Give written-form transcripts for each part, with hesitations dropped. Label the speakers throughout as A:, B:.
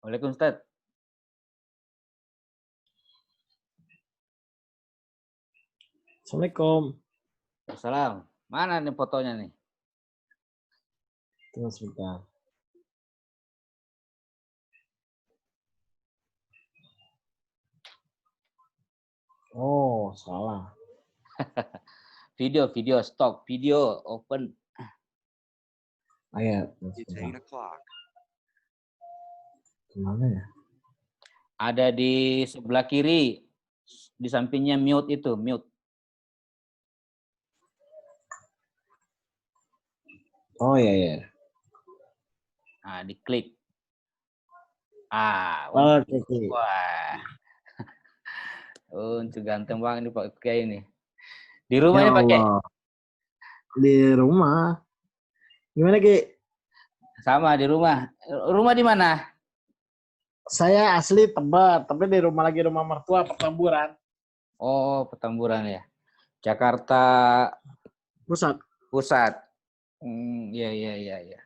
A: Waalaikumsalam Ustaz.
B: Assalamualaikum.
A: Assalam. Mana nih fotonya nih?
B: Tunggu sebentar. Oh, salah.
A: Video stop, video open.
B: Ayat. Kemana ya?
A: Ada di sebelah kiri, di sampingnya mute itu, mute.
B: Oh iya.
A: Nah, diklik. Ah,
B: Oke.
A: wah. Untuk ganteng banget nih Pak Kiai ini. Di
B: Ya
A: rumahnya pakai?
B: Allah. Di rumah. Gimana, Ki?
A: Sama di rumah. Rumah di mana?
B: Saya asli Tebet, tapi di rumah lagi rumah mertua Petamburan.
A: Oh, Petamburan ya. Jakarta Pusat. Iya.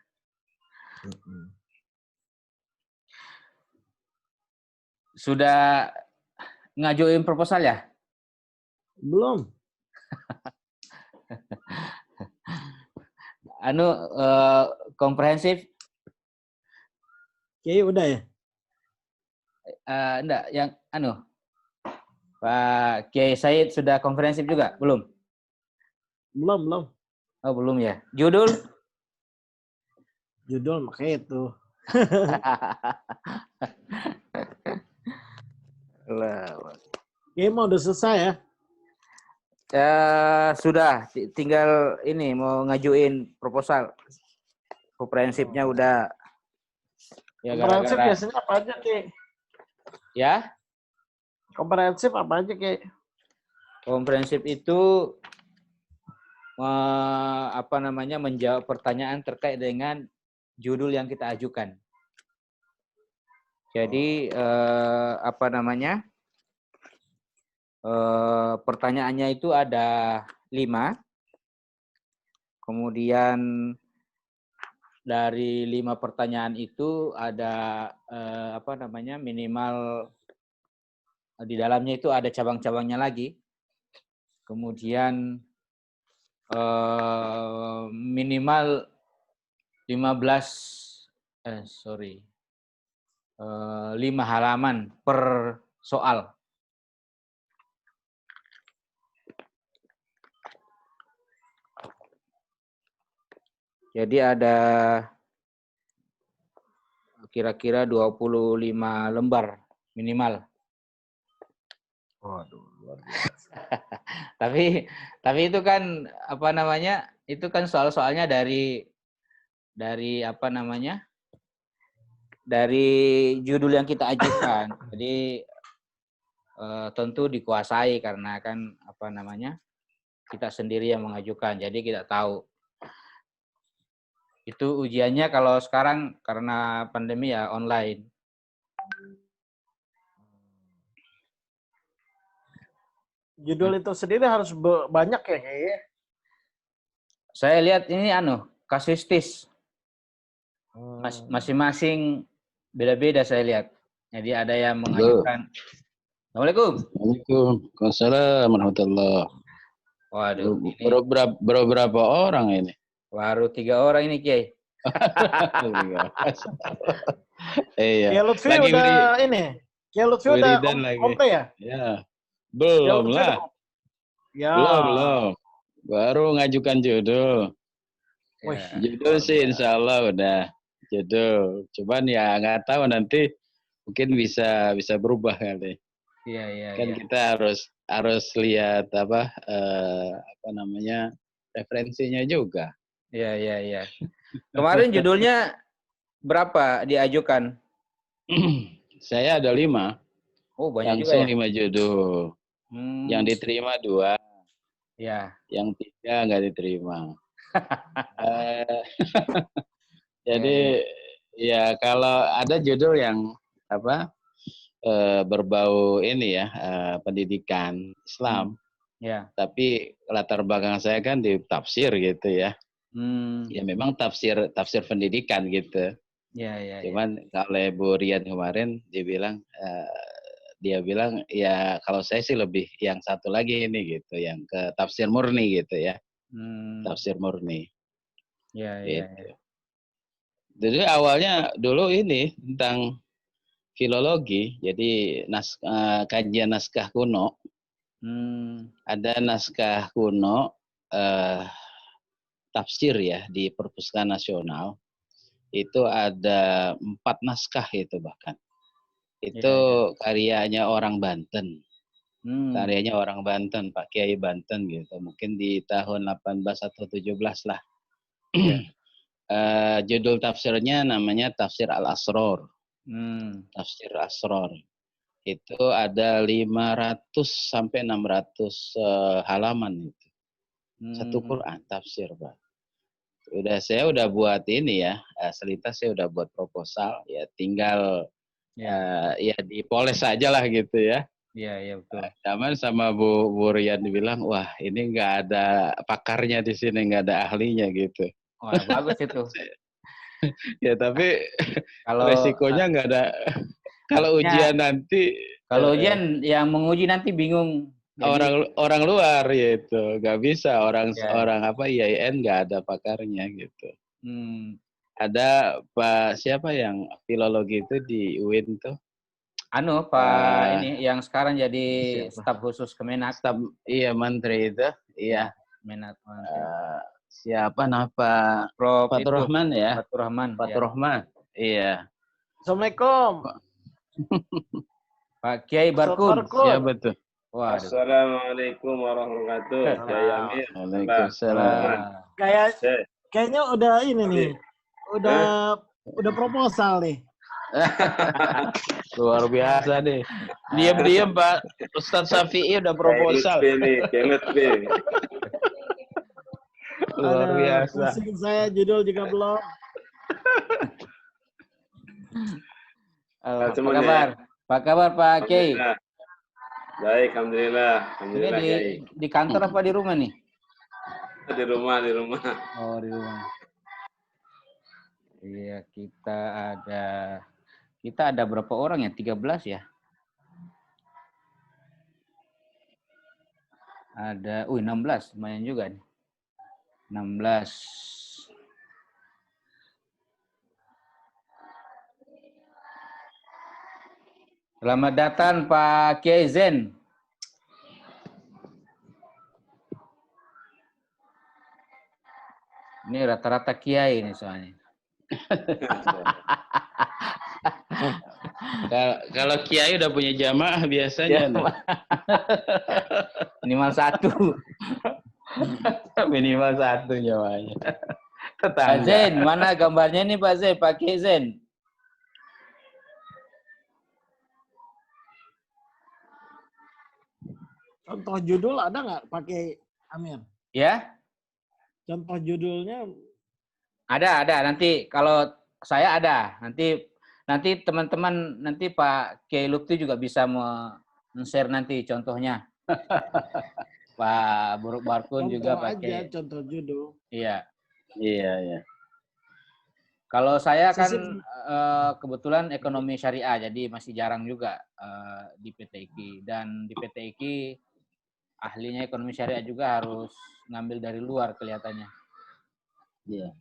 A: Sudah ngajuin proposal ya?
B: Belum.
A: Komprehensif?
B: Ki udah ya?
A: Enggak, yang Pak Kiai Said sudah komprehensif juga? Belum?
B: Belum.
A: Oh, belum ya. Judul
B: Makanya itu. Ki mau udah selesai ya?
A: Sudah, tinggal ini mau ngajuin proposal. Komprehensifnya udah. Ya,
B: Komprehensif biasanya apa aja, Ki?
A: Ya?
B: Komprehensif apa aja, Ki?
A: Komprehensif itu menjawab pertanyaan terkait dengan judul yang kita ajukan. Jadi pertanyaannya itu ada 5. Kemudian dari 5 pertanyaan itu ada minimal di dalamnya itu ada cabang-cabangnya lagi. Kemudian minimal 5 halaman per soal. Jadi ada kira-kira 25 lembar minimal.
B: Waduh, luar biasa.
A: tapi itu kan itu kan soal-soalnya dari judul yang kita ajukan. Jadi tentu dikuasai karena kan kita sendiri yang mengajukan. Jadi kita tahu. Itu ujiannya kalau sekarang karena pandemi ya online.
B: Judul itu sendiri harus banyak ya, kayaknya.
A: Saya lihat ini kasuistis. Masing-masing beda-beda saya lihat. Jadi ada yang mengajukan. Assalamualaikum.
C: Waalaikumsalam warahmatullahi.
A: Waduh.
C: Berapa orang ini?
A: Baru 3 orang ini, Kiai.
C: Iya.
B: Kiai Lutfi udah ini. Kiai Lutfi udah kompe ya?
C: Ya. Belum lah.
B: Ya.
C: Belum. Baru ngajukan judul.
A: Ya.
C: Judul sih insya Allah udah judul. Cuman ya nggak tahu nanti mungkin bisa berubah kali.
A: Iya.
C: Kan kita harus lihat referensinya juga.
A: Iya. Kemarin judulnya berapa diajukan?
C: Saya ada 5.
A: Oh, banyak
C: langsung
A: juga ya?
C: 5 judul. Yang diterima 2.
A: Ya.
C: Yang 3 nggak diterima. Jadi ya kalau ada judul yang berbau ini ya pendidikan Islam.
A: Ya.
C: Tapi latar belakang saya kan di tafsir gitu ya. Ya memang tafsir pendidikan gitu.
A: Ya, ya, ya.
C: Cuman kalau Bu Rian kemarin dia bilang ya kalau saya sih lebih yang satu lagi ini gitu, yang ke tafsir murni gitu ya, tafsir murni
A: Ya, ya,
C: gitu.
A: ya.
C: Jadi awalnya dulu ini tentang filologi, jadi kajian naskah kuno. Ada naskah kuno tafsir ya di Perpustakaan Nasional. Itu ada 4 naskah itu bahkan. Itu
A: Ya, ya.
C: karyanya orang Banten.
A: Hmm.
C: Karyanya orang Banten, Pak Kiai Banten gitu. Mungkin di tahun 18 atau 17 lah.
A: Ya.
C: Judul tafsirnya namanya Tafsir Al-Asror. Tafsir Asror. Itu ada 500 sampai 600 halaman itu. Satu Quran tafsir, Pak. Saya udah buat ini ya, selintas saya udah buat proposal, ya tinggal ya dipoles aja lah gitu ya.
A: Iya, iya betul.
C: Zaman sama Bu Rian dibilang, wah ini nggak ada pakarnya di sini, nggak ada ahlinya gitu.
A: Wah, bagus itu.
C: Ya tapi
A: Kalau
C: resikonya nggak ada. Kalau ujian nanti.
A: Kalau ujian yang menguji nanti bingung.
C: Jadi, orang luar gitu, nggak bisa orang
A: Ya.
C: apa IAIN nggak ada pakarnya gitu. Ada Pak siapa yang filologi itu di UIN tuh?
A: Pak ini yang sekarang jadi staf khusus Kemenak.
C: Iya menteri itu, iya.
A: Kemenak.
C: Siapa nama Fatur Rahman ya? Fatur Rahman, iya.
B: Assalamualaikum.
A: Pak Kiai Barkun.
C: Iya betul.
D: Waduh. Assalamualaikum warahmatullahi wabarakatuh.
C: Waalaikumsalam.
B: Kayaknya udah ini nih. Udah proposal nih.
C: Luar biasa deh. Diam-diam Pak Ustadz Syafi'i udah proposal. Luar biasa.
B: Pusing saya judul juga belum.
A: Apa kabar? Apa kabar Pak Kiai?
D: Baik, alhamdulillah. Alhamdulillah.
A: Ini di kantor apa di rumah nih?
D: Di rumah.
A: Oh, di rumah. Iya, kita ada berapa orang ya? 13 ya? Ada 16, lumayan juga nih. 16. Selamat datang Pak Kiai Zen. Ini rata-rata kiai ini soalnya.
C: Kalau kiai udah punya jamaah biasanya.
A: Minimal 1.
C: Minimal 1 jamaahnya.
A: Pak Zen, mana gambarnya nih Pak Zen, Pak Kiai Zen?
B: Contoh judul ada nggak pakai Amir?
A: Ya?
B: Contoh judulnya
A: ada. Nanti kalau saya ada, nanti teman-teman, nanti Pak Kiai Lutfi juga bisa men-share nanti contohnya. Pak Barkun juga pakai
B: contoh judul.
A: Iya.
C: Iya.
A: Kalau saya kan kebetulan ekonomi syariah, jadi masih jarang juga di PT IKI. Dan di PT IKI ahlinya ekonomi syariah juga harus ngambil dari luar kelihatannya.
C: Iya.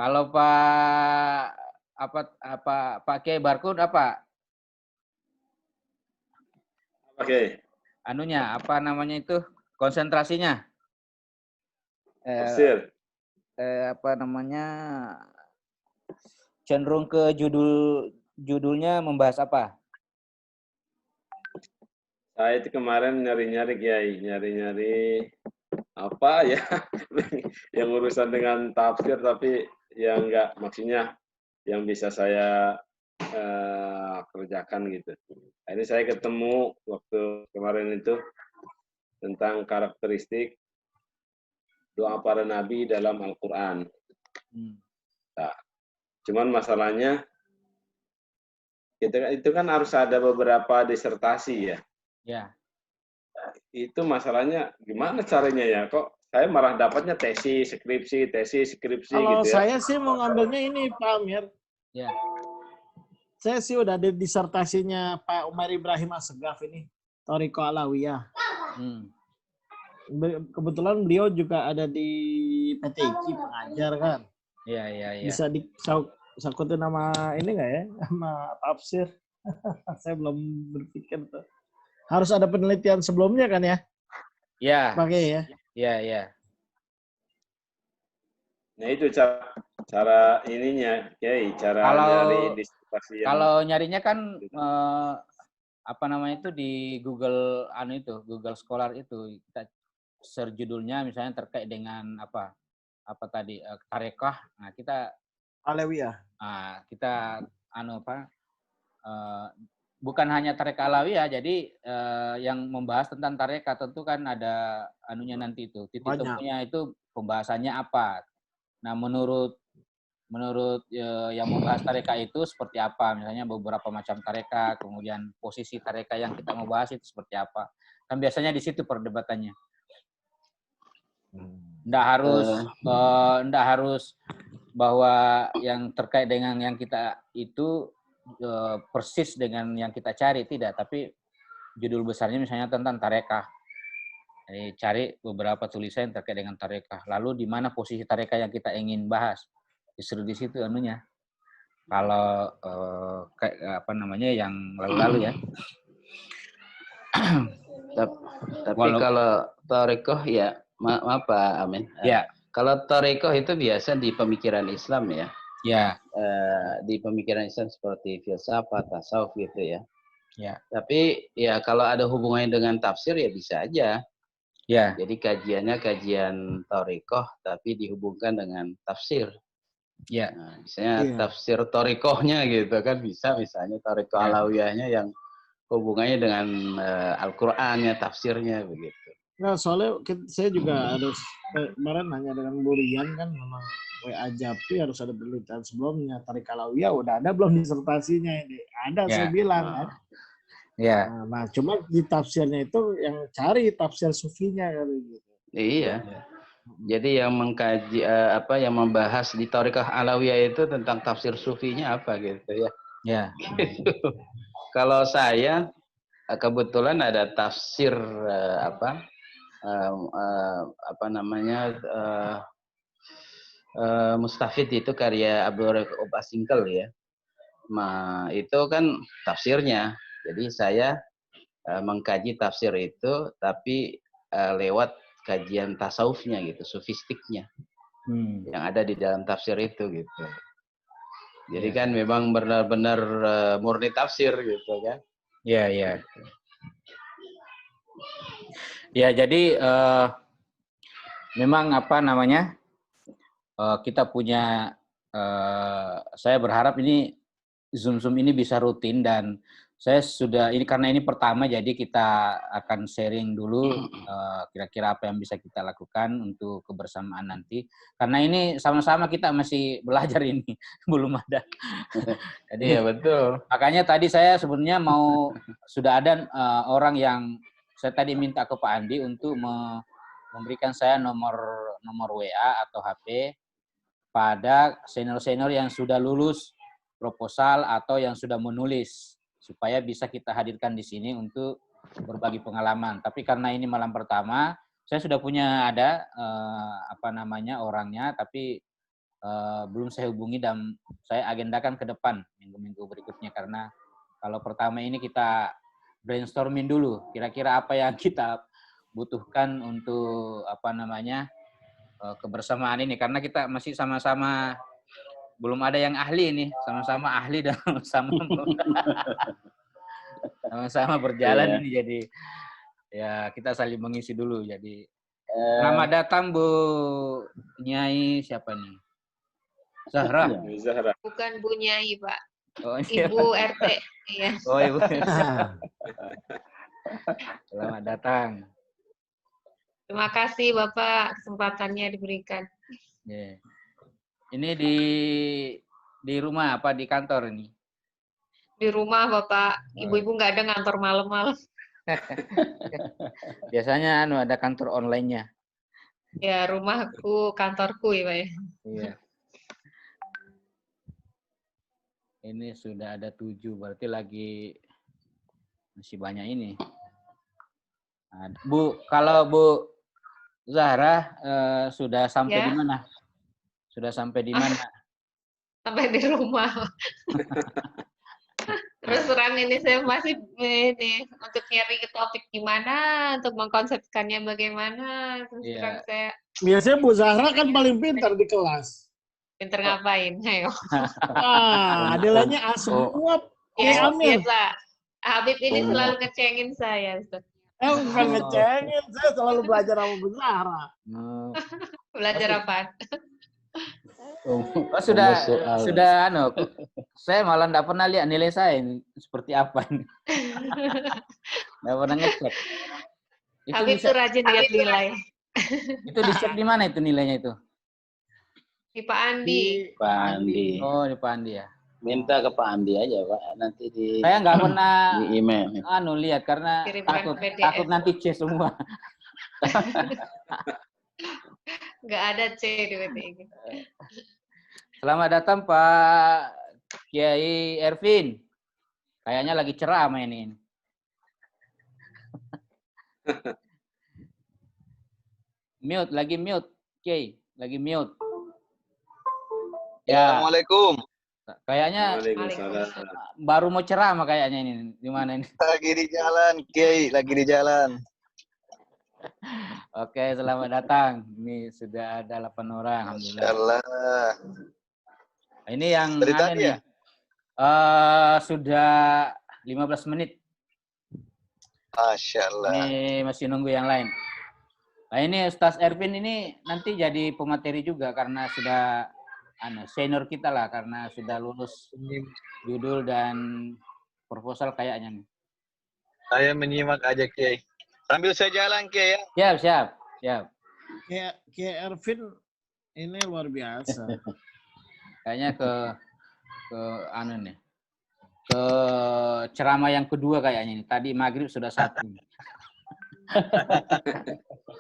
A: Kalau Pak Kiai Barkun apa?
D: Oke.
A: Anunya apa namanya itu? Konsentrasinya?
D: Tafsir.
A: Apa namanya? Cenderung ke judulnya membahas apa?
D: Saya itu kemarin nyari-nyari apa ya yang urusan dengan tafsir tapi yang enggak, maksudnya yang bisa saya kerjakan gitu. Ini saya ketemu waktu kemarin itu tentang karakteristik doa para nabi dalam Al-Quran. Nah, cuman masalahnya itu kan harus ada beberapa disertasi ya.
A: Ya.
D: Itu masalahnya gimana caranya ya? Kok Saya malah dapatnya tesis, skripsi
B: Kalau
D: gitu ya.
B: saya sih mau ngambilnya ini Pak Amir.
A: Ya.
B: Saya sih udah ada disertasinya Pak Umar Ibrahim Assegaf ini, Thariqah Alawiyah. Kebetulan beliau juga ada di PTIQ pengajar kan.
A: Iya.
B: Bisa disakutin nama ini nggak ya? Sama tafsir. Saya belum berpikir tuh. Harus ada penelitian sebelumnya kan ya?
A: Iya.
B: Pakai ya?
A: Iya.
D: Nah itu cara ininya, cara nyari disertasi yang...
A: Kalau nyarinya kan apa namanya itu di Google Google Scholar itu kita search judulnya misalnya terkait dengan apa tadi tarekah. Nah kita
B: Alawiyah.
A: Kita bukan hanya tarekah Alawiyah, jadi yang membahas tentang tarekah tentu kan ada anunya nanti itu titik temunya itu pembahasannya apa. Nah menurut yang membahas tarekah itu seperti apa, misalnya beberapa macam tarekah, kemudian posisi tarekah yang kita mau bahas itu seperti apa, kan biasanya di situ perdebatannya. Nggak harus bahwa yang terkait dengan yang kita itu persis dengan yang kita cari, tidak, tapi judul besarnya misalnya tentang tarekah. Jadi cari beberapa tulisan yang terkait dengan tarekah, lalu di mana posisi tarekah yang kita ingin bahas. Disuruh di situ anunya. Kalau kayak apa namanya yang lalu-lalu ya.
C: Tapi kalau tarekoh ya, maaf Pak Amin.
A: Ya.
C: Kalau tarekoh itu biasa di pemikiran Islam ya.
A: Ya.
C: Di pemikiran Islam seperti filsafat, tasawuf gitu ya.
A: Ya.
C: Tapi ya kalau ada hubungannya dengan tafsir ya bisa aja.
A: Ya.
C: Jadi kajiannya kajian tarekoh tapi dihubungkan dengan tafsir.
A: Ya.
C: Nah, misalnya tafsir Thariqahnya gitu kan bisa, misalnya Thariqah Alawiyahnya yang hubungannya dengan Al-Qur'annya, tafsirnya begitu.
B: Nah, soalnya saya juga harus kemarin nanya dengan Bu Rian kan, memang WA Japri harus ada penelitian sebelumnya. Thariqah Alawiyah udah ada belum disertasinya ini? Ada, saya bilang kan.
C: Ya.
B: Nah, cuma di tafsirnya itu yang cari tafsir sufinya kali gitu.
C: Iya. Jadi yang mengkaji yang membahas di Thariqah Alawiyah itu tentang tafsir sufinya apa gitu ya.
A: Ya.
C: Gitu. Kalau saya kebetulan ada tafsir Mustafid itu karya Abdul Rafiq Asingkel ya. Nah, itu kan tafsirnya. Jadi saya mengkaji tafsir itu tapi lewat kajian tasawufnya gitu, sufistiknya yang ada di dalam tafsir itu gitu. Jadi kan memang benar-benar murni tafsir gitu kan.
A: Iya. Ya jadi memang apa namanya kita punya saya berharap ini Zoom ini bisa rutin, dan saya sudah ini karena ini pertama, jadi kita akan sharing dulu kira-kira apa yang bisa kita lakukan untuk kebersamaan nanti. Karena ini sama-sama kita masih belajar ini, belum ada. Jadi
C: ya betul.
A: Makanya tadi saya sebenarnya sudah ada orang yang saya tadi minta ke Pak Andi untuk memberikan saya nomor WA atau HP pada senior-senior yang sudah lulus proposal atau yang sudah menulis, supaya bisa kita hadirkan di sini untuk berbagi pengalaman. Tapi karena ini malam pertama, saya sudah punya orangnya, tapi belum saya hubungi dan saya agendakan ke depan minggu-minggu berikutnya, karena kalau pertama ini kita brainstorming dulu kira-kira apa yang kita butuhkan untuk kebersamaan ini, karena kita masih sama-sama belum ada yang ahli ini, sama-sama ahli dan sama-sama berjalan ini, jadi ya kita saling mengisi dulu. Jadi selamat datang Bu Nyai siapa nih? Zahra.
E: Bukan Bu Nyai Pak.
A: Oh, iya.
E: Ibu RT. Iya.
A: Oh Ibu. Selamat datang.
E: Terima kasih Bapak kesempatannya diberikan.
A: Yeah. Ini di rumah apa di kantor ini?
E: Di rumah Bapak. Ibu-ibu nggak ada ngantor malam-malam.
A: Biasanya ada kantor online-nya.
E: Ya, rumahku, kantorku ya, Pak ya.
A: Iya. Ini sudah ada 7, berarti lagi masih banyak ini. Nah, Bu, kalau Bu Zahra sudah sampai di
E: Ya,
A: mana? Sudah sampai di mana?
E: sampai di rumah. Terus terang ini saya masih ini untuk nyari ke topik gimana, untuk mengkonsepkannya bagaimana. Terus terang
A: Iya.
E: saya
B: Biasanya Bu Zahra kan paling pintar di kelas.
E: pinter ngapain, ayo.
B: Nilainya A semua.
E: Ya,
B: Amir.
E: biasa. Habib ini selalu ngecengin saya, Ustaz.
B: Bukan ngecengin, saya selalu belajar sama Bu Zahra.
E: Belajar apaan?
A: Oh, sudah saya malah enggak pernah lihat nilai saya ini seperti apa ini. Enggak pernah ngecek.
E: Habib tuh rajin lihat nilai.
A: Itu dicek di mana itu nilainya itu?
E: Di Pak Andi.
C: Pak Andi.
A: Oh, di Pak Andi ya.
C: Minta ke Pak Andi aja, Pak. Nanti di
A: Saya nggak pernah
C: di email.
A: lihat karena
E: Kirimkan
A: takut nanti C semua.
E: Nggak ada C di PTIK.
A: Selamat datang Pak Kiai Ervin. Kayaknya lagi ceramah ini. Mute, lagi mute. Kiai, lagi mute. Ya.
F: Assalamualaikum.
A: Kayaknya baru mau ceramah kayaknya ini. Di mana ini?
F: Lagi di jalan, Kiai. Lagi di jalan.
A: Oke, selamat datang. Ini sudah ada 8 orang. Alhamdulillah.
F: Masyaallah.
A: Ini yang
F: Dari
A: ada
F: tadi
A: nih.
F: ya?
A: Sudah 15 menit.
F: Masyaallah.
A: Ini masih nunggu yang lain. Nah, ini Ustaz Ervin ini nanti jadi pemateri juga karena sudah senior kita lah, karena sudah lulus judul dan proposal kayaknya nih.
F: Saya menyimak aja, Kiai. Sambil saya jalan, Kiai ya.
A: Siap.
B: Kiai Ervin ini luar biasa.
A: Kayaknya ke nih. Ke ceramah yang kedua kayaknya ini. Tadi maghrib sudah 1.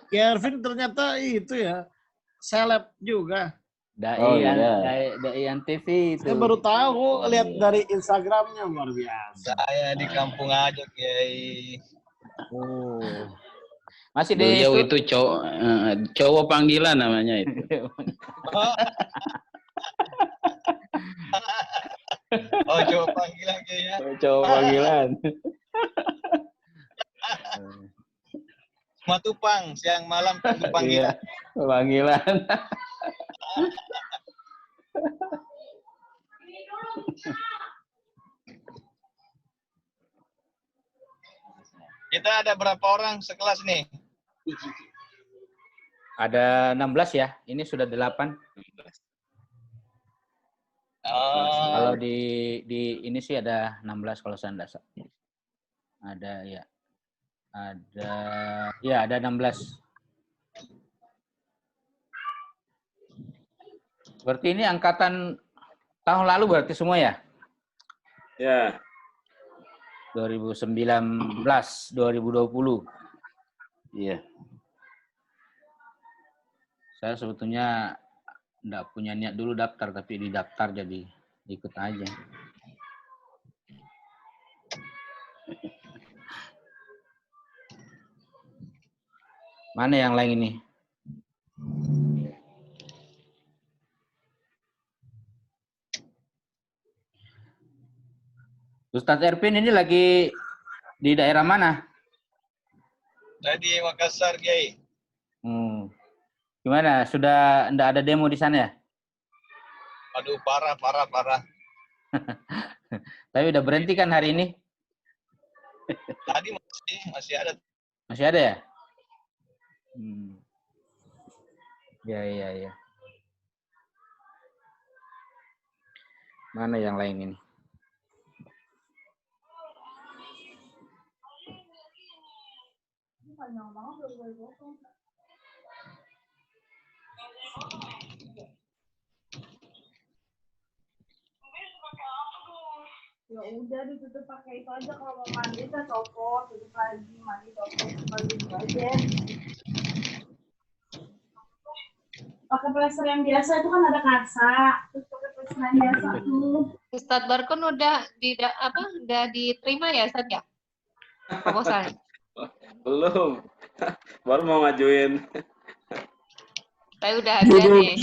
B: Kiai Ervin ternyata itu ya, seleb juga.
A: Dai TV itu.
B: Saya baru tahu, lihat dari Instagramnya, luar biasa.
F: Saya di kampung aja, Kiai.
A: Oh. Masih di
C: beliau itu cowok panggilan namanya itu.
F: Oh, coba panggilan, Kiai ya.
C: Cowok panggilan.
F: Matupang, siang malam tunggu panggilan.
C: Iya, panggilan.
F: Kita ada berapa orang sekelas nih?
A: Ada 16 ya. Ini sudah 8. Kalau di ini sih ada 16 kalau saya tidak salah. Ada ya. Ada 16. Berarti ini angkatan tahun lalu berarti semua ya?
D: Ya.
A: 2019, 2020.
C: Iya.
A: Saya sebetulnya enggak punya niat dulu daftar, tapi didaftar jadi ikut aja. Mana yang lain ini? Ustadz Ervin ini lagi di daerah mana?
F: Saya di Makassar, Kiai.
A: Gimana? Sudah enggak ada demo di sana ya?
F: Aduh, parah.
A: Tapi udah berhenti kan hari ini?
F: Tadi masih ada.
A: Masih ada ya? Ya. Mana yang lain ini?
G: Ya udah ditutup pakai itu aja, kalau mau mandi kita copot, tutup lagi, mandi copot, mandi itu aja. pakai plester yang biasa itu kan ada kasa, terus pakai plester yang biasa tuh.
E: Ustadz Barkun udah diterima ya Ustadz ya? Proposalnya?
D: Belum. Baru mau ngajuin.
E: Saya udah ada nih.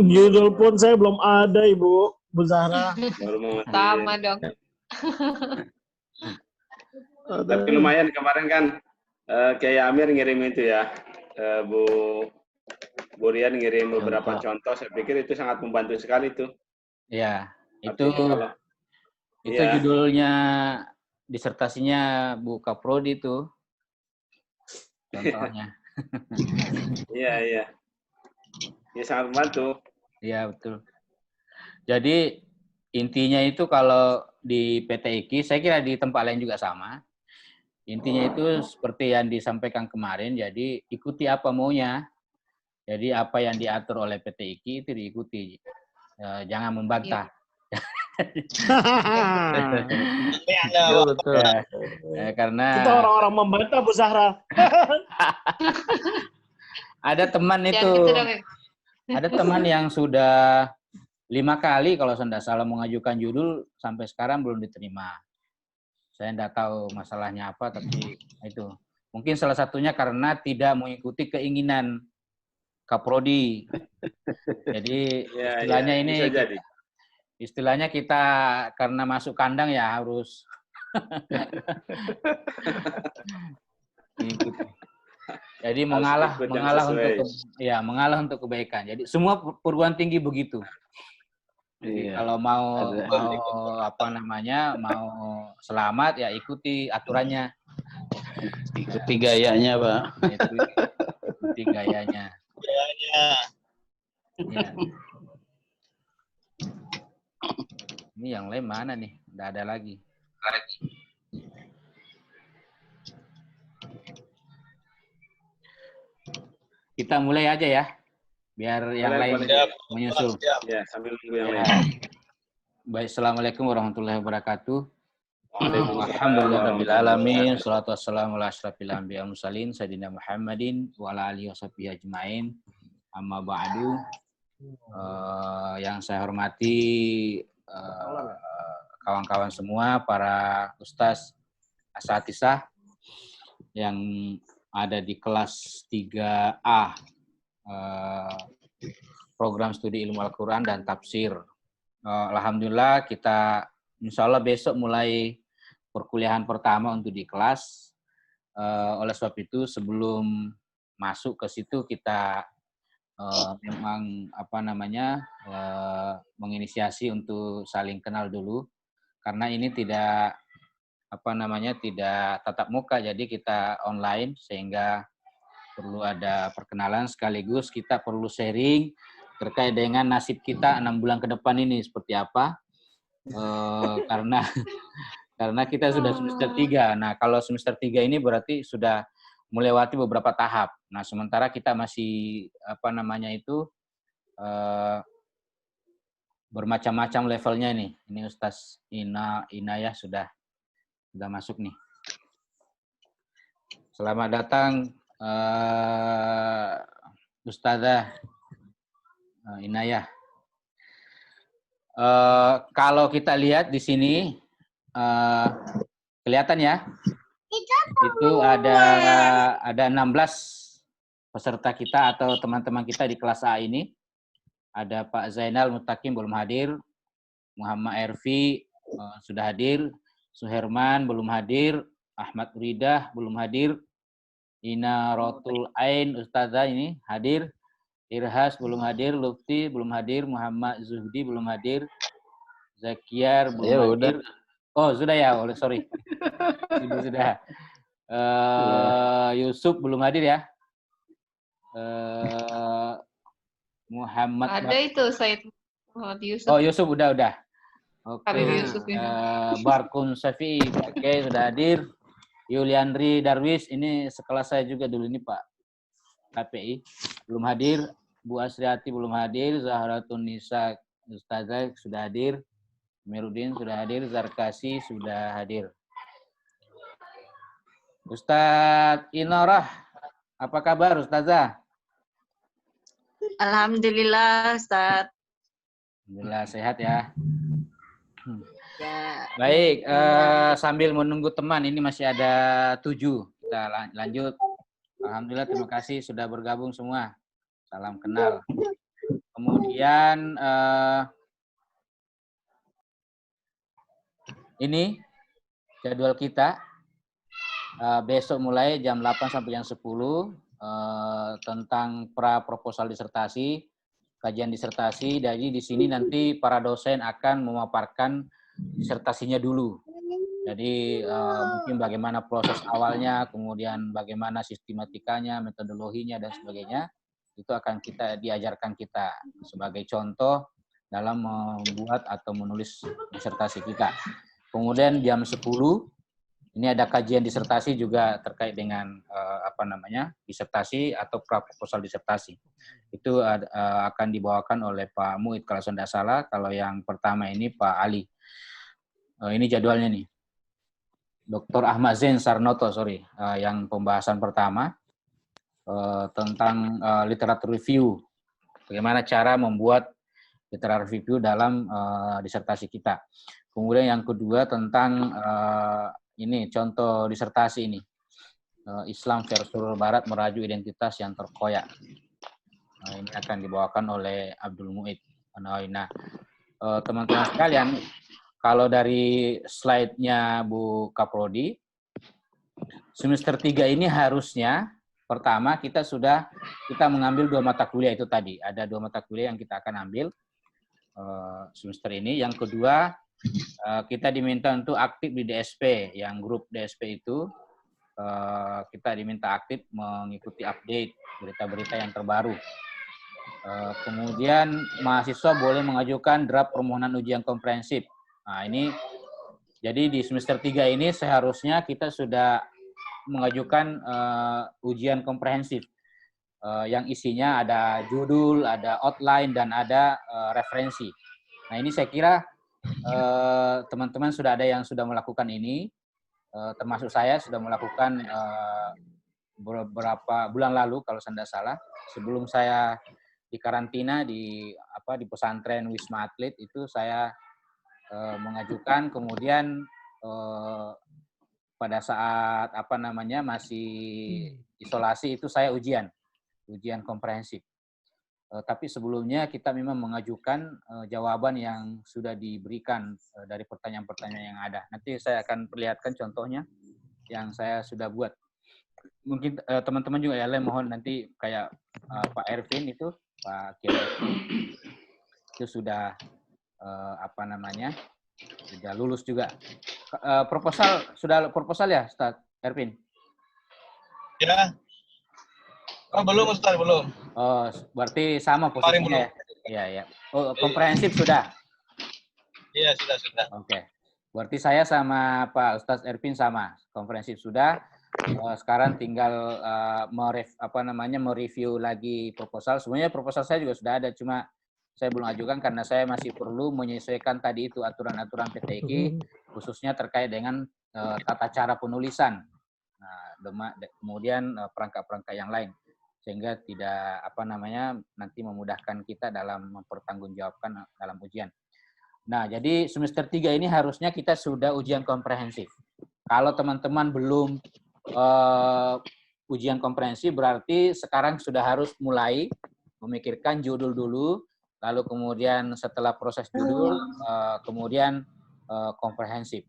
B: Judul pun saya belum ada, Ibu Bu Zahra.
D: Baru mau ngajuin.
E: Sama dong.
D: Tapi lumayan kemarin kan Kiai Amir ngirim itu ya. Bu Rian ngirim beberapa contoh. Saya pikir itu sangat membantu sekali tuh.
A: Ya, itu
D: ya.
A: Judulnya disertasinya Bu Kaprodi itu. Contohnya.
D: Iya. Ya sangat membantu.
A: Iya, betul. Jadi intinya itu kalau di PT IKI, saya kira di tempat lain juga sama. Intinya itu seperti yang disampaikan kemarin, jadi ikuti apa maunya. Jadi apa yang diatur oleh PT IKI itu diikuti. Jangan membantah.
B: Betul.
A: Karena
B: kita orang-orang membantah, Bu Zahra.
A: ada teman itu, ada teman yang sudah 5 kali kalau saya tidak salah mengajukan judul sampai sekarang belum diterima. Saya tidak tahu masalahnya apa, tapi itu mungkin salah satunya karena tidak mengikuti keinginan Kaprodi. Jadi istilahnya ini, istilahnya kita karena masuk kandang ya harus mengikuti. Jadi mengalah untuk kebaikan. Jadi semua perguruan tinggi begitu. Jadi kalau mau selamat ya ikuti aturannya.
C: Ikuti gayanya, Pak.
A: Ikuti gayanya. Ya. Ini yang lain mana nih? Nggak ada lagi. Kita mulai aja ya, biar yang lain menyusul.
D: Ya, sambil nunggu yang lain.
A: Baik, assalamualaikum warahmatullahi wabarakatuh. Alhamdulillahirabbil alamin, shalatu wassalamu ala asyrofil anbiya'i wal mursalin sayyidina Muhammadin wa ala alihi washabbihi ajmain. Amma ba'du. Yang saya hormati kawan-kawan semua, para ustaz asatizah yang ada di kelas 3A program studi ilmu Al-Quran dan tafsir. Alhamdulillah kita insya Allah besok mulai perkuliahan pertama untuk di kelas. Oleh sebab itu sebelum masuk ke situ kita memang menginisiasi untuk saling kenal dulu, karena ini tidak tidak tatap muka, jadi kita online sehingga perlu ada perkenalan sekaligus kita perlu sharing terkait dengan nasib kita 6 bulan ke depan ini seperti apa. Karena kita sudah semester 3. Nah, kalau semester 3 ini berarti sudah melewati beberapa tahap. Nah, sementara kita masih bermacam-macam levelnya nih. Ini Ustaz Inayah sudah masuk nih. Selamat datang Ustazah Inayah. Kalau kita lihat di sini kelihatan ya, itu ada 16 peserta kita atau teman-teman kita di kelas A ini. Ada Pak Zainal Mutakim belum hadir, Muhammad Erfi sudah hadir, Suherman belum hadir, Ahmad Uridah belum hadir, Ina Rotul Ain Ustazah ini hadir, Irhas belum hadir, Lufti belum hadir, Muhammad Zuhdi belum hadir, Zakiar belum hadir. Oh, sudah ya, sorry. Sudah. Yusuf belum hadir ya. Muhammad
E: ada itu Said Muhammad Yusuf.
A: Oh, Yusuf udah. Oke.
E: Yusuf ya.
A: Barkun Syafi'i, oke, sudah hadir. Yuliandri Darwis, ini sekelas saya juga dulu ini Pak KPI, belum hadir. Bu Asriati belum hadir. Zahratun Nisa Ustazah sudah hadir. Merudin sudah hadir. Zarkasi sudah hadir. Ustadz Inorah, apa kabar Ustazah?
H: Alhamdulillah, Ustaz.
A: Alhamdulillah sehat ya.
H: Ya.
A: Baik, sambil menunggu teman, ini masih ada 7. Kita lanjut. Alhamdulillah, terima kasih sudah bergabung semua. Salam kenal. Kemudian ini jadwal kita. Besok mulai jam 8 sampai jam 10 tentang pra proposal disertasi, kajian disertasi. Jadi di sini nanti para dosen akan memaparkan disertasinya dulu. Jadi mungkin bagaimana proses awalnya, kemudian bagaimana sistematikanya, metodologinya dan sebagainya. Itu akan diajarkan kita sebagai contoh dalam membuat atau menulis disertasi kita. Kemudian jam 10 ini ada kajian disertasi juga terkait dengan disertasi atau proposal disertasi. Itu akan dibawakan oleh Pak Muid kalau saya tidak salah. Kalau yang pertama ini Pak Ali. Ini jadwalnya nih. Dr. Ahmad Zain Sarnoto, yang pembahasan pertama tentang literatur review. Bagaimana cara membuat literatur review dalam disertasi kita. Kemudian yang kedua tentang ini contoh disertasi ini. Islam versus Barat merajuk identitas yang terkoyak. Ini akan dibawakan oleh Abdul Muid. Nah, teman-teman sekalian, kalau dari slide-nya Bu Kaprodi, semester 3 ini harusnya pertama kita mengambil 2 mata kuliah itu tadi. Ada 2 mata kuliah yang kita akan ambil semester ini. Yang kedua, kita diminta untuk aktif di DSP, yang grup DSP itu kita diminta aktif mengikuti update berita-berita yang terbaru. Kemudian mahasiswa boleh mengajukan draft permohonan ujian komprehensif. Nah ini, jadi di semester 3 ini seharusnya kita sudah mengajukan ujian komprehensif yang isinya ada judul, ada outline, dan ada referensi. Nah ini saya kira teman-teman sudah ada yang sudah melakukan ini, termasuk saya sudah melakukan beberapa bulan lalu kalau saya tidak salah, sebelum saya di karantina di pesantren Wisma Atlet itu saya mengajukan, kemudian pada saat masih isolasi itu saya ujian komprehensif. Tapi sebelumnya kita memang mengajukan jawaban yang sudah diberikan dari pertanyaan-pertanyaan yang ada. Nanti saya akan perlihatkan contohnya yang saya sudah buat. Mungkin teman-teman juga ya, mohon nanti kayak Pak Ervin itu, Pak Kiai itu sudah sudah lulus juga. Proposal ya, Ustaz Ervin?
F: Ya. Oh, belum Ustaz, belum.
A: Oh, berarti sama posisinya ya? Iya, ya. Oh, komprehensif sudah?
F: Iya, sudah.
A: Oke. Berarti saya sama Pak Ustaz Ervin sama, komprehensif sudah. Sekarang tinggal mereview lagi proposal. Sebenarnya proposal saya juga sudah ada, cuma saya belum ajukan karena saya masih perlu menyesuaikan tadi itu aturan-aturan PTIQ, khususnya terkait dengan tata cara penulisan. Nah, kemudian perangkat-perangkat yang lain, sehingga tidak nanti memudahkan kita dalam mempertanggungjawabkan dalam ujian. Nah, jadi semester 3 ini harusnya kita sudah ujian komprehensif. Kalau teman-teman belum ujian komprehensif, berarti sekarang sudah harus mulai memikirkan judul dulu, lalu kemudian setelah proses judul, kemudian komprehensif.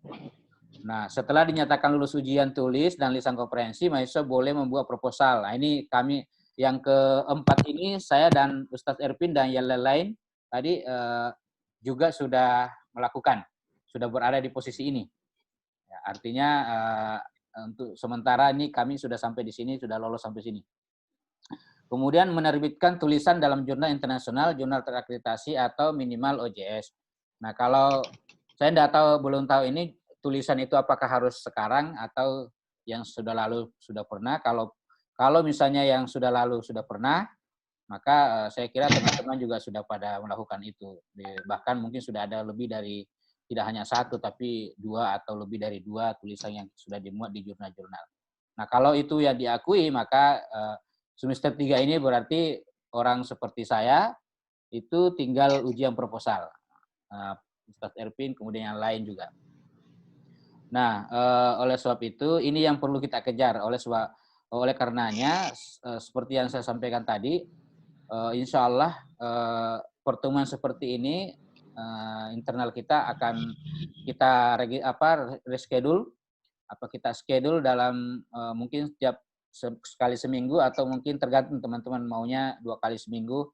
A: Nah, setelah dinyatakan lulus ujian tulis dan lisan komprehensif, mahasiswa boleh membuat proposal. Nah, ini kami yang keempat ini, saya dan Ustadz Ervin dan yang lain tadi juga sudah melakukan, sudah berada di posisi ini. Ya, artinya untuk sementara ini kami sudah sampai di sini, sudah lolos sampai sini. Kemudian menerbitkan tulisan dalam jurnal internasional, jurnal terakreditasi atau minimal OJS. Nah, kalau saya belum tahu ini tulisan itu apakah harus sekarang atau yang sudah lalu sudah pernah. Kalau misalnya yang sudah lalu sudah pernah, maka saya kira teman-teman juga sudah pada melakukan itu. Bahkan mungkin sudah ada lebih dari, tidak hanya 1, tapi 2 atau lebih dari 2 tulisan yang sudah dimuat di jurnal-jurnal. Nah, kalau itu yang diakui, maka semester 3 ini berarti orang seperti saya itu tinggal ujian proposal. Ustadz Erpin, kemudian yang lain juga. Nah, oleh sebab itu ini yang perlu kita kejar. Oleh karenanya, seperti yang saya sampaikan tadi, insya Allah pertemuan seperti ini internal kita akan kita reschedule, kita schedule dalam mungkin setiap sekali seminggu atau mungkin tergantung teman-teman maunya 2 kali seminggu,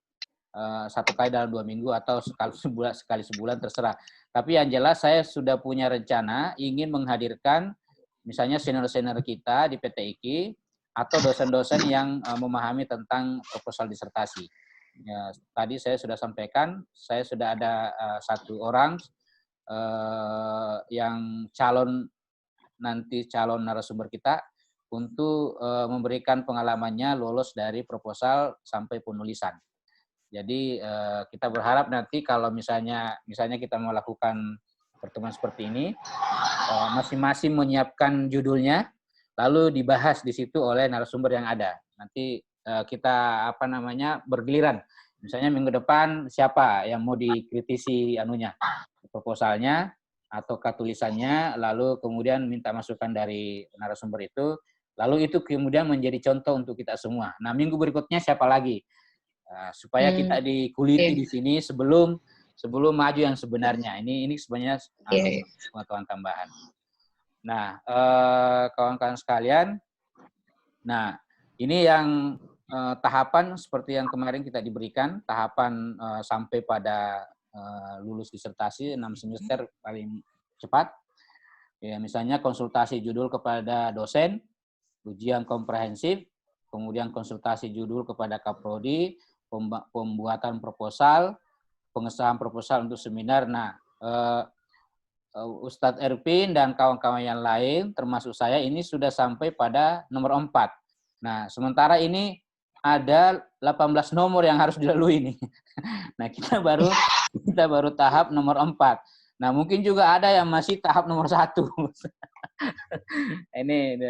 A: 1 kali dalam 2 minggu atau sekali sebulan terserah. Tapi yang jelas saya sudah punya rencana ingin menghadirkan misalnya senior-senior kita di PT IKI atau dosen-dosen yang memahami tentang proposal disertasi. Ya, tadi saya sudah sampaikan, saya sudah ada 1 orang yang calon narasumber kita untuk memberikan pengalamannya lolos dari proposal sampai penulisan. Jadi kita berharap nanti kalau misalnya kita melakukan pertemuan seperti ini, masing-masing menyiapkan judulnya, lalu dibahas di situ oleh narasumber yang ada. Nanti kita bergiliran. Misalnya minggu depan siapa yang mau dikritisi proposalnya atau tulisannya, lalu kemudian minta masukan dari narasumber itu, lalu itu kemudian menjadi contoh untuk kita semua. Nah, minggu berikutnya siapa lagi? Supaya kita dikuliti di sini sebelum maju yang sebenarnya. Ini sebenarnya pengetahuan tambahan. Nah, kawan-kawan sekalian, nah ini yang tahapan seperti yang kemarin kita diberikan, tahapan sampai pada lulus disertasi 6 semester paling cepat. Ya, misalnya konsultasi judul kepada dosen, ujian komprehensif, kemudian konsultasi judul kepada Kaprodi, pembuatan proposal, pengesahan proposal untuk seminar. Nah, Ustadz Erpin dan kawan-kawan yang lain, termasuk saya, ini sudah sampai pada nomor 4. Nah, sementara ini ada 18 nomor yang harus dilalui nih. Nah, kita baru tahap nomor 4. Nah, mungkin juga ada yang masih tahap nomor 1. Ini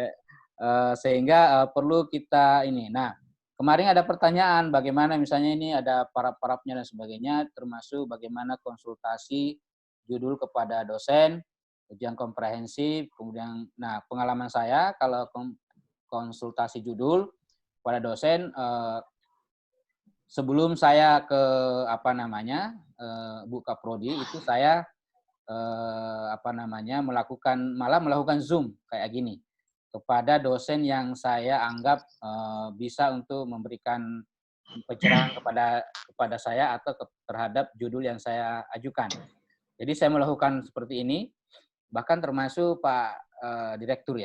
A: sehingga perlu kita ini. Nah, kemarin ada pertanyaan bagaimana misalnya ini ada parap-parapnya dan sebagainya, termasuk bagaimana konsultasi judul kepada dosen, ujian komprehensif, kemudian, nah pengalaman saya kalau konsultasi judul pada dosen, sebelum saya ke Bu Kaprodi itu saya melakukan Zoom kayak gini kepada dosen yang saya anggap bisa untuk memberikan pencerahan kepada saya atau terhadap judul yang saya ajukan. Jadi saya melakukan seperti ini, bahkan termasuk Pak Direktur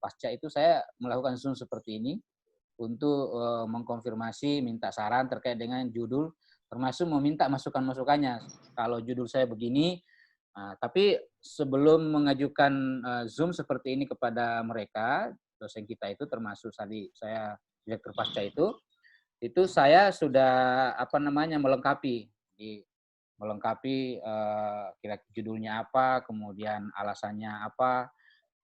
A: Pasca itu saya melakukan Zoom seperti ini untuk mengkonfirmasi, minta saran terkait dengan judul, termasuk meminta masukan-masukannya. Kalau judul saya begini, tapi sebelum mengajukan Zoom seperti ini kepada mereka, dosen kita itu termasuk tadi saya Direktur Pasca itu saya sudah melengkapi kira judulnya apa, kemudian alasannya apa,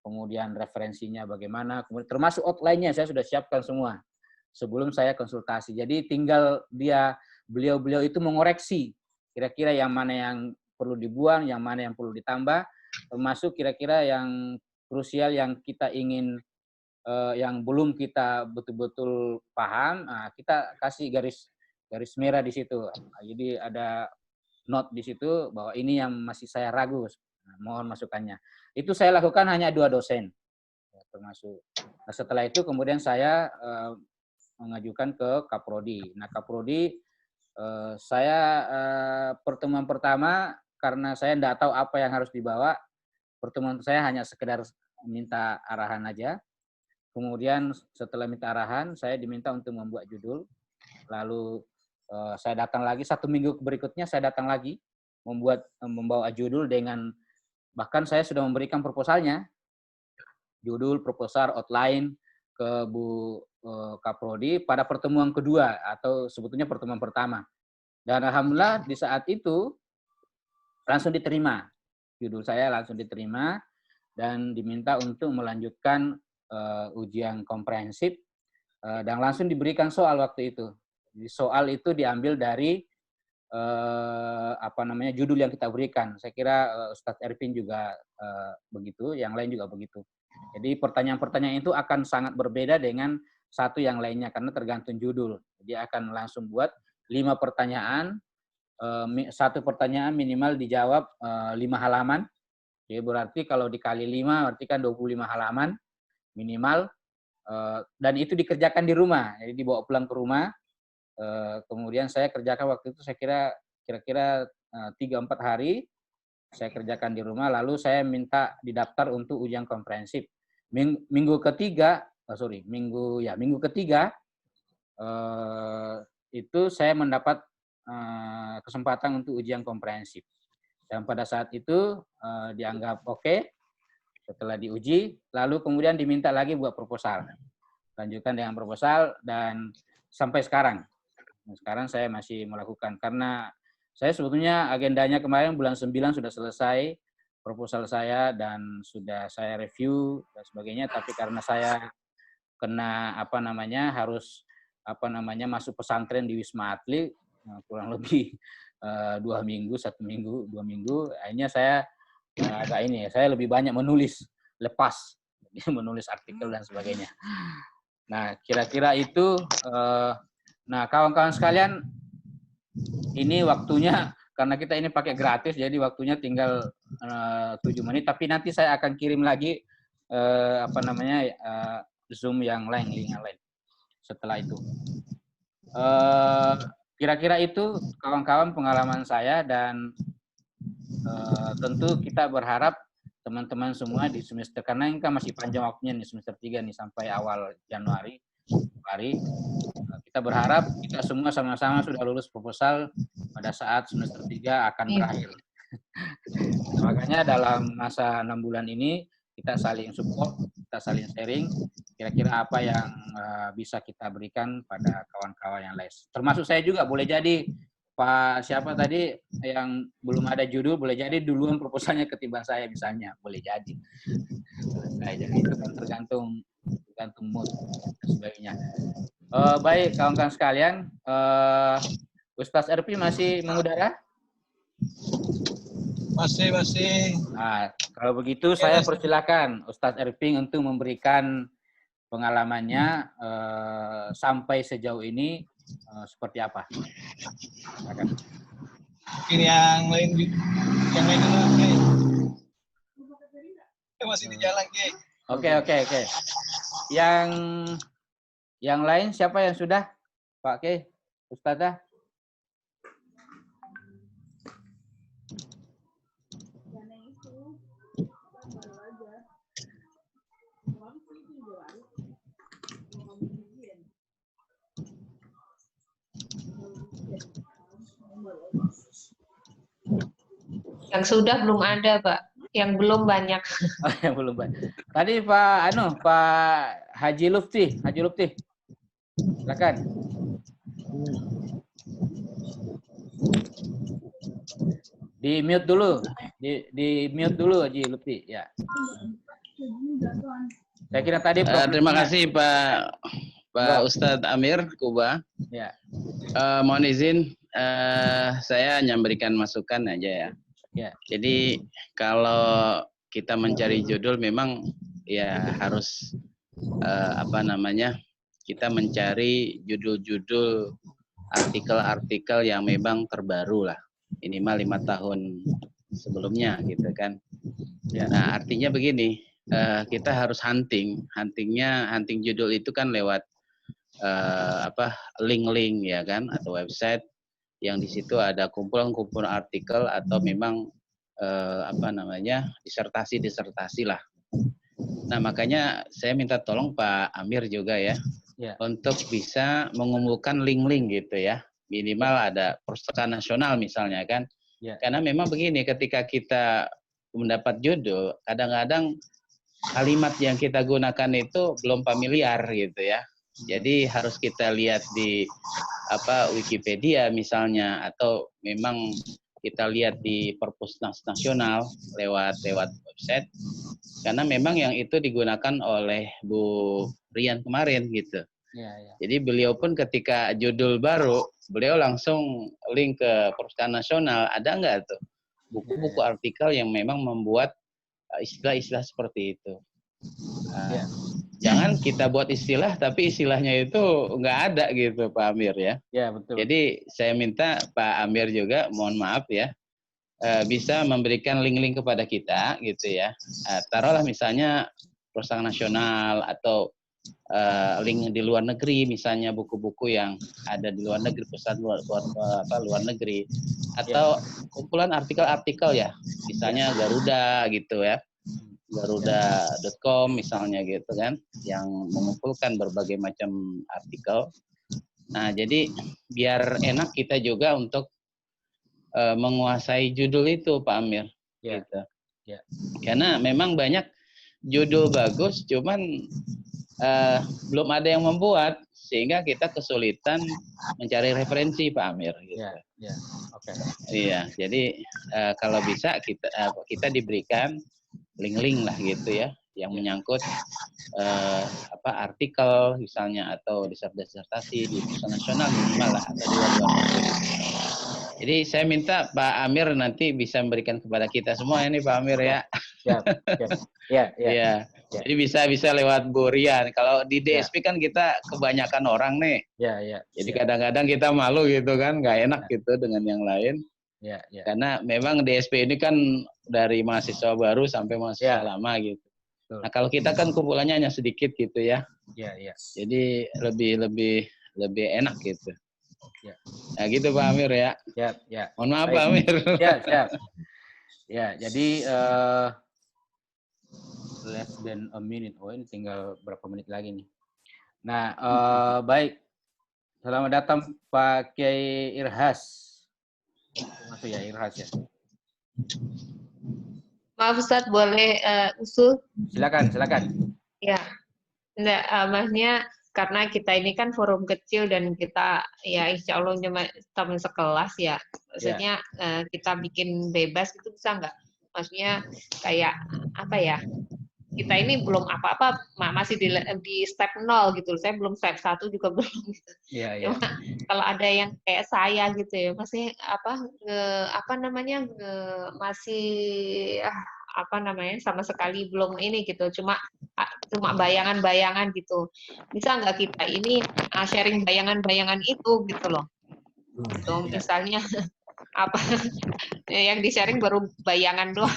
A: kemudian referensinya bagaimana, kemudian termasuk outline-nya saya sudah siapkan semua sebelum saya konsultasi. Jadi tinggal beliau itu mengoreksi kira-kira yang mana yang perlu dibuang, yang mana yang perlu ditambah, termasuk kira-kira yang krusial yang kita ingin yang belum kita betul-betul paham, kita kasih garis merah di situ. Jadi ada note di situ bahwa ini yang masih saya ragu, mohon masukannya. Itu saya lakukan hanya 2 dosen termasuk. Nah, setelah itu kemudian saya mengajukan ke Kaprodi. Nah, Kaprodi saya pertemuan pertama karena saya tidak tahu apa yang harus dibawa, pertemuan saya hanya sekedar minta arahan aja. Kemudian setelah minta arahan, saya diminta untuk membuat judul. Lalu saya datang lagi 1 minggu berikutnya, saya datang lagi membawa judul dengan bahkan saya sudah memberikan proposalnya, judul, proposal, outline ke Bu Kaprodi pada pertemuan kedua atau sebetulnya pertemuan pertama. Dan alhamdulillah di saat itu langsung diterima. Judul saya langsung diterima dan diminta untuk melanjutkan ujian komprehensif dan langsung diberikan soal waktu itu. Jadi soal itu diambil dari judul yang kita berikan. Saya kira Ustadz Ervin juga begitu, yang lain juga begitu. Jadi pertanyaan-pertanyaan itu akan sangat berbeda dengan satu yang lainnya karena tergantung judul. Dia akan langsung buat 5 pertanyaan, satu pertanyaan minimal dijawab 5 halaman. Jadi berarti kalau dikali 5 berarti kan 25 halaman minimal, dan itu dikerjakan di rumah. Jadi dibawa pulang ke rumah. Kemudian saya kerjakan waktu itu saya kira-kira 3-4 hari saya kerjakan di rumah, lalu saya minta didaftar untuk ujian komprehensif. Minggu ketiga itu saya mendapat kesempatan untuk ujian komprehensif. Dan pada saat itu dianggap oke. Setelah diuji, lalu kemudian diminta lagi buat proposal. Lanjutkan dengan proposal dan sampai sekarang. Sekarang saya masih melakukan karena saya sebetulnya agendanya kemarin bulan 9 sudah selesai proposal saya dan sudah saya review dan sebagainya, tapi karena saya kena harus masuk pesantren di Wisma Atlet kurang lebih 2 minggu, 1 minggu, 2 minggu, akhirnya saya saya lebih banyak menulis lepas, menulis artikel dan sebagainya. Nah, kira-kira itu. Nah, kawan-kawan sekalian, ini waktunya karena kita ini pakai gratis, jadi waktunya tinggal 7 menit. Tapi nanti saya akan kirim lagi Zoom yang lain, link yang lain. Setelah itu, kira-kira itu kawan-kawan pengalaman saya dan tentu kita berharap teman-teman semua di semester, karena ini kan masih panjang waktunya nih, semester 3 nih sampai awal Januari. Kita berharap kita semua sama-sama sudah lulus proposal pada saat semester 3 akan berakhir. Makanya dalam masa 6 bulan ini kita saling support, kita saling sharing, kira-kira apa yang bisa kita berikan pada kawan-kawan yang lain. Termasuk saya juga, boleh jadi Pak siapa tadi yang belum ada judul, boleh jadi duluan proposalnya ketimbang saya misalnya, boleh jadi. Jadi itu kan tergantung mood dan sebagainya. Baik kawan-kawan sekalian, Ustadz Erpi masih mengudara?
F: Masih.
A: Nah, kalau begitu saya persilakan Ustadz Erping untuk memberikan pengalamannya sampai sejauh ini seperti apa.
F: Mungkin yang lain dulu, Kiai. Masih di jalan, Kiai.
A: Oke. Yang lain siapa yang sudah? Pak Kiai, Ustazah?
E: Yang sudah belum ada, Pak. Yang belum banyak.
A: Oh, yang belum banyak. Tadi Pak Haji Lufti. Silakan. Di mute dulu. Di mute dulu Haji Lufti, ya. Saya kira tadi
C: terima kasih Pak Ustadz Amir Kuba.
A: Ya.
C: Mohon izin saya hanya memberikan masukan aja ya.
A: Ya.
C: Jadi kalau kita mencari judul memang ya harus kita mencari judul-judul artikel-artikel yang memang terbaru lah, minimal 5 tahun sebelumnya gitu kan. Ya. Nah artinya begini, kita harus hunting judul itu kan lewat link-link ya kan, atau website yang di situ ada kumpulan-kumpulan artikel atau memang disertasi lah. Nah makanya saya minta tolong Pak Amir juga ya, untuk bisa mengumpulkan link-link gitu ya, minimal ada perpustakaan nasional misalnya kan. Karena memang begini, ketika kita mendapat judul, kadang-kadang kalimat yang kita gunakan itu belum familiar gitu ya. Jadi harus kita lihat di Wikipedia misalnya, atau memang kita lihat di perpustakaan nasional lewat website, karena memang yang itu digunakan oleh Bu Rian kemarin gitu. Jadi beliau pun ketika judul baru, beliau langsung link ke Perpustakaan Nasional. Ada nggak tuh buku-buku artikel yang memang membuat istilah-istilah seperti itu? Jangan kita buat istilah, tapi istilahnya itu nggak ada gitu, Pak Amir ya.
A: Ya, betul.
C: Jadi saya minta Pak Amir juga, mohon maaf ya, bisa memberikan link-link kepada kita gitu ya. Taruhlah misalnya Perpustakaan Nasional atau link di luar negeri, misalnya buku-buku yang ada di luar negeri, luar negeri, atau kumpulan artikel-artikel ya, misalnya Garuda gitu ya. Garuda.com misalnya gitu kan, yang mengumpulkan berbagai macam artikel. Nah, jadi biar enak kita juga untuk menguasai judul itu, Pak Amir. Gitu. Karena memang banyak judul bagus, cuman belum ada yang membuat, sehingga kita kesulitan mencari referensi, Pak Amir. Gitu. Iya, jadi kalau bisa kita diberikan link-link lah gitu ya, yang menyangkut artikel misalnya atau disertasi di Perpustakaan Nasional minimal lah, atau di luar negeri. Jadi saya minta Pak Amir nanti bisa memberikan kepada kita semua ini, Pak Amir ya. Iya. Jadi bisa lewat Bu Rian. Kalau di DSP kan kita kebanyakan orang nih. Jadi kadang-kadang kita malu gitu kan, nggak enak gitu dengan yang lain. Karena memang DSP ini kan dari mahasiswa baru sampai mahasiswa lama gitu. Nah, kalau kita kan kumpulannya hanya sedikit gitu ya. Jadi lebih enak gitu. Nah, gitu Pak Amir ya. Mohon maaf Pak Amir.
A: Jadi less than a minute. Oh, ini tinggal berapa menit lagi nih. Nah, baik. Selamat datang Pak Kiai Irhas. Masuk ya, Irhas ya.
E: Maaf Ustadz, boleh usul?
A: Silakan.
E: Ya, enggak, maksudnya karena kita ini kan forum kecil dan kita ya insya Allah cuma teman sekelas ya. Maksudnya kita bikin bebas itu bisa nggak? Maksudnya kayak apa ya? Kita ini belum apa-apa, masih di step 0 gitu. Saya belum step 1 juga belum gitu. Cuma kalau ada yang kayak saya gitu ya, masih sama sekali belum ini gitu. Cuma bayangan-bayangan gitu. Bisa nggak kita ini sharing bayangan-bayangan itu gitu loh. Gitu, misalnya apa yang di-sharing baru bayangan doang.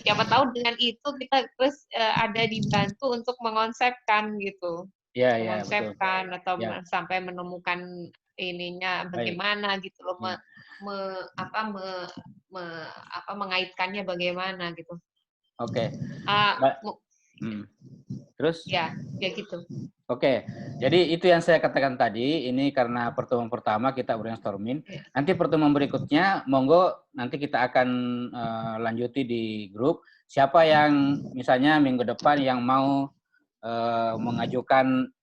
E: Siapa tahu dengan itu kita terus ada dibantu untuk mengonsepkan gitu, mengonsepkan atau sampai menemukan ininya bagaimana gitu loh, mengaitkannya bagaimana gitu.
A: Terus?
E: Ya gitu.
A: Jadi itu yang saya katakan tadi, ini karena pertemuan pertama kita brainstorming. Nanti pertemuan berikutnya, monggo nanti kita akan lanjuti di grup. Siapa yang misalnya minggu depan yang mau mengajukan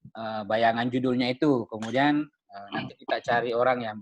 A: bayangan judulnya itu, kemudian nanti kita cari orang yang